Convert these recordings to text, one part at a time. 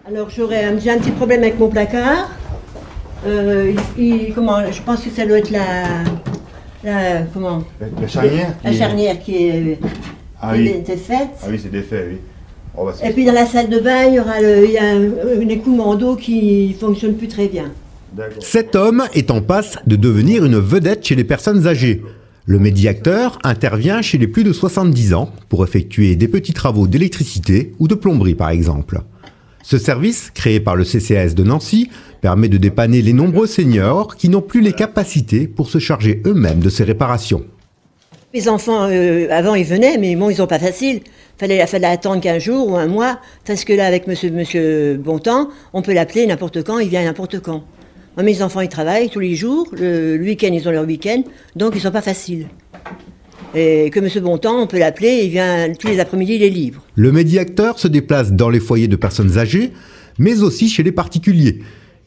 Alors j'ai un petit problème avec mon placard. Je pense que ça doit être la charnière. La charnière qui est était faite. Ah oui, c'est défait, oui. Oh, bah, et puis dans la salle de bain, il y a un écoulement d'eau qui fonctionne plus très bien. Cet homme est en passe de devenir une vedette chez les personnes âgées. Le médiacteur intervient chez les plus de 70 ans pour effectuer des petits travaux d'électricité ou de plomberie par exemple. Ce service, créé par le CCAS de Nancy, permet de dépanner les nombreux seniors qui n'ont plus les capacités pour se charger eux-mêmes de ces réparations. Les enfants, avant ils venaient, mais bon, ils n'ont pas facile. Fallait attendre 15 jours ou un mois, parce que là, avec monsieur Bontemps, on peut l'appeler n'importe quand, il vient n'importe quand. Mes enfants, ils travaillent tous les jours, le week-end, ils ont leur week-end, donc ils ne sont pas faciles. Et que monsieur Bontemps, on peut l'appeler, il vient tous les après-midi, il est libre. Le médiacteur se déplace dans les foyers de personnes âgées, mais aussi chez les particuliers.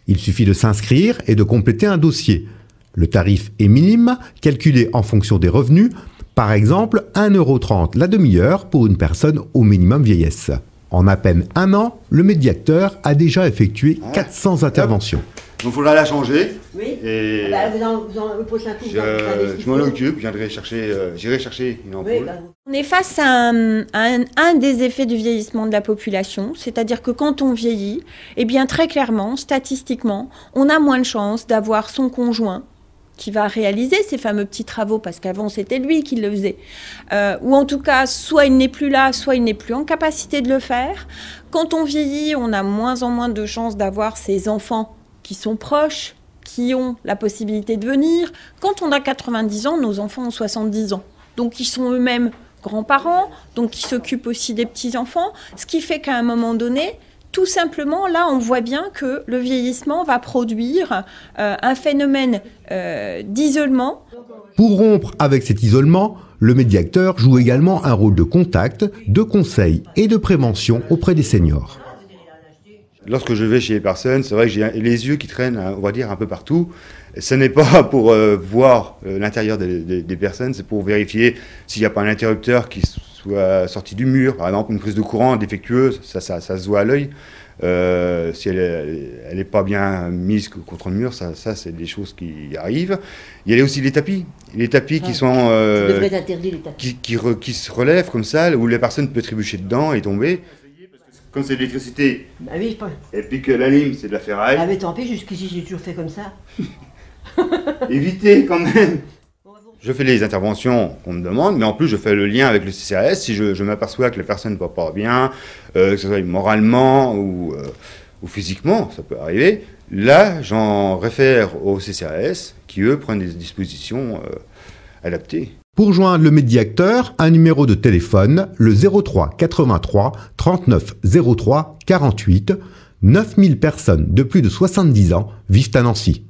Il suffit de s'inscrire et de compléter un dossier. Le tarif est minime, calculé en fonction des revenus. Par exemple, 1,30 € la demi-heure pour une personne au minimum vieillesse. En à peine un an, le médiacteur a déjà effectué 400 interventions. Donc il faudra la changer. Oui. Et le prochain coup, je m'en occupe, j'irai chercher une ampoule. Oui, On est face à un des effets du vieillissement de la population, c'est-à-dire que quand on vieillit, eh bien très clairement, statistiquement, on a moins de chances d'avoir son conjoint qui va réaliser ces fameux petits travaux, parce qu'avant c'était lui qui le faisait. Ou en tout cas, soit il n'est plus là, soit il n'est plus en capacité de le faire. Quand on vieillit, on a moins en moins de chances d'avoir ses enfants qui sont proches, qui ont la possibilité de venir. Quand on a 90 ans, nos enfants ont 70 ans. Donc ils sont eux-mêmes grands-parents, donc ils s'occupent aussi des petits-enfants, ce qui fait qu'à un moment donné, tout simplement, là, on voit bien que le vieillissement va produire un phénomène d'isolement. Pour rompre avec cet isolement, le médiacteur joue également un rôle de contact, de conseil et de prévention auprès des seniors. Lorsque je vais chez les personnes, c'est vrai que j'ai les yeux qui traînent, on va dire, un peu partout. Ce n'est pas pour voir l'intérieur des personnes, c'est pour vérifier s'il n'y a pas un interrupteur qui soit sorti du mur, par exemple une prise de courant défectueuse, ça se voit à l'œil. Si elle n'est pas bien mise contre le mur, ça c'est des choses qui arrivent. Il y a aussi les tapis qui sont qui se relèvent comme ça, où les personnes peuvent trébucher dedans et tomber. Comme c'est de l'électricité, oui, et puis que la lime c'est de la ferraille. Ah mais tant pis, jusqu'ici j'ai toujours fait comme ça. Évitez quand même. Je fais les interventions qu'on me demande, mais en plus je fais le lien avec le CCAS. Si je m'aperçois que la personne ne va pas bien, que ce soit moralement ou physiquement, ça peut arriver, là j'en réfère au CCAS qui eux prennent des dispositions adaptées. Pour joindre le médiacteur, un numéro de téléphone, le 03 83 39 03 48. 9000 personnes de plus de 70 ans vivent à Nancy.